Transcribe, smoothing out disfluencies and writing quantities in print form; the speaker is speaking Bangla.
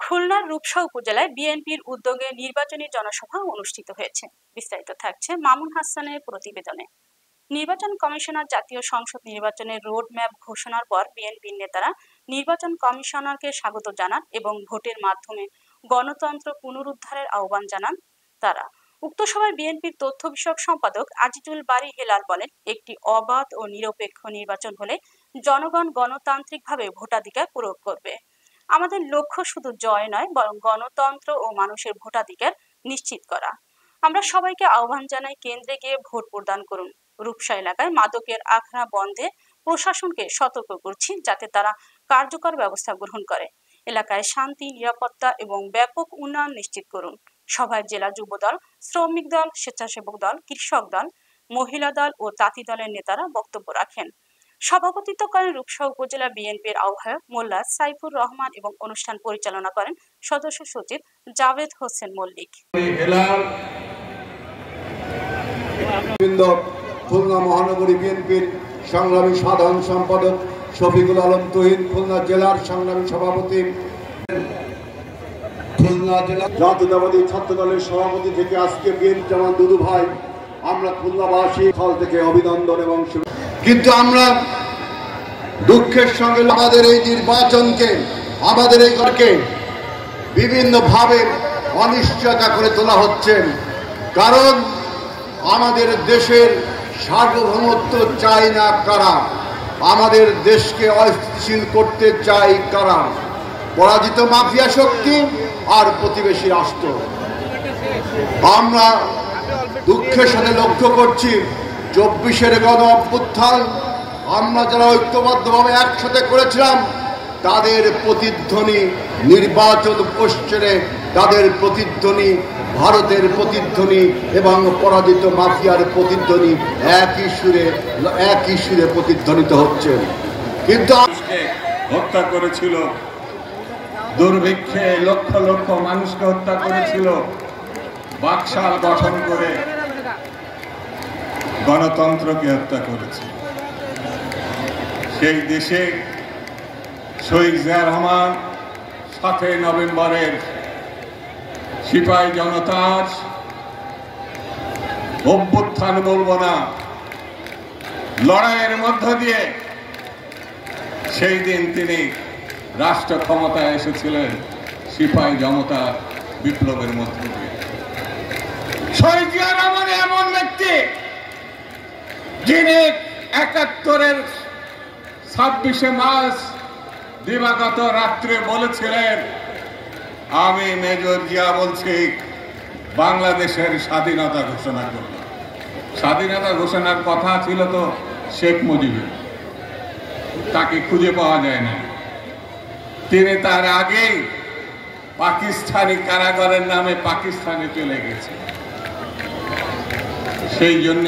খুলনার রূপসা উপজেলায় বিএনপির উদ্যোগে নির্বাচনী জনসভা অনুষ্ঠিত হয়েছে। বিস্তারিত থাকছে মামুন হাসানের প্রতিবেদনে। নির্বাচন কমিশনার জাতীয় সংসদ নির্বাচনের রোড ম্যাপ ঘোষণার পর বিএনপির নেতারা নির্বাচন কমিশনারকে স্বাগত জানান এবং ভোটের মাধ্যমে গণতন্ত্র পুনরুদ্ধারের আহ্বান জানান তারা। উক্ত সভায় বিএনপির তথ্য বিষয়ক সম্পাদক আজিজুল বারী হেলাল বলেন, একটি অবাধ ও নিরপেক্ষ নির্বাচন হলে জনগণ গণতান্ত্রিকভাবে ভোটাধিকার প্রয়োগ করবে। আমাদের লক্ষ্য শুধু জয় নয়, বরং গণতন্ত্র ও মানুষের ভোটাধিকার নিশ্চিত করা। আমরা সবাইকে আহ্বান জানাই, কেন্দ্রে গিয়ে ভোট প্রদান করুন। রূপসা এলাকায় মাদকের আখড়া বন্ধে প্রশাসনকে সতর্ক করছি, যাতে তারা কার্যকর ব্যবস্থা গ্রহণ করে। এলাকায় শান্তি, নিরাপত্তা এবং ব্যাপক উন্নয়ন নিশ্চিত করুন। সভায় জেলা যুবদল, শ্রমিক দল, স্বেচ্ছাসেবক দল, কৃষক দল, মহিলা দল ও তাঁতি দলের নেতারা বক্তব্য রাখেন। সভাপতিত্ব করেন রূপসা উপজেলা বিএনপির আহ্বায়ক মোল্লা সাইফুর রহমান এবং অনুষ্ঠান পরিচালনা করেন সদস্য সচিব জাভেদ হোসেন মল্লিক। খুলনা মহানগরী বিএনপির সংগ্রামী সাধারণ সম্পাদক শফিকুল আলম তুহিন, খুলনা জেলার সংগ্রামী সভাপতি, খুলনা জেলা জাতীয়তাবাদী ছাত্র দলের সভাপতি থেকে আজকে বিএনপি জামান দুদু ভাই, আমরা খুলনাবাসী হল থেকে অভিনন্দন এবং কিন্তু আমরা দুঃখের সঙ্গে আমাদের এই নির্বাচনকে, আমাদের এই ঘরকে বিভিন্নভাবে অনিশ্চয়তা করে তোলা হচ্ছে। কারণ আমাদের দেশের সার্বভৌমত্ব চায় না কারা, আমাদের দেশকে অস্থিতিশীল করতে চায় কারা? পরাজিত মাফিয়া শক্তি আর প্রতিবেশী রাষ্ট্র। আমরা দুঃখের সাথে লক্ষ্য করছি 24-এর গণ অভ্যুত্থান আমরা যারা ঐক্যবদ্ধভাবে একসাথে করেছিলাম, তাদের প্রতিধ্বনি নির্বাচন কোশ্চেনে, তাদের প্রতিধ্বনি ভারতের প্রতিধ্বনি এবং পরাজিত মাফিয়ার প্রতিধ্বনি একই সুরে প্রতিধ্বনিত হচ্ছে। কিন্তু হত্যা করেছিল, দুর্ভিক্ষে লক্ষ লক্ষ মানুষকে হত্যা করেছিল, বাকশাল গঠন করে গণতন্ত্রকে হত্যা করেছে। সেই দেশে শহীদ জিয়া রহমান 7 নভেম্বরের সিপাহী জনতার অভ্যুত্থান বলবো না, লড়াইয়ের মধ্য দিয়ে সেই দিন তিনি রাষ্ট্র ক্ষমতায় এসেছিলেন সিপাহী জনতার বিপ্লবের মধ্য দিয়ে। শহীদ জিয়া রহমান এমন ব্যক্তি যিনি 71-এর 26শে মার্চ দিবাগত রাত্রে বলেছিলেন, আমি মেজর জিয়া বলছি বাংলাদেশের স্বাধীনতা ঘোষণা করব। স্বাধীনতা ঘোষণার কথা ছিল তো শেখ মুজিবের, তাকে খুঁজে পাওয়া যায় না। তিনি তার আগেই পাকিস্তানি কারাগারের নামে পাকিস্তানে চলে গেছে। সেই জন্য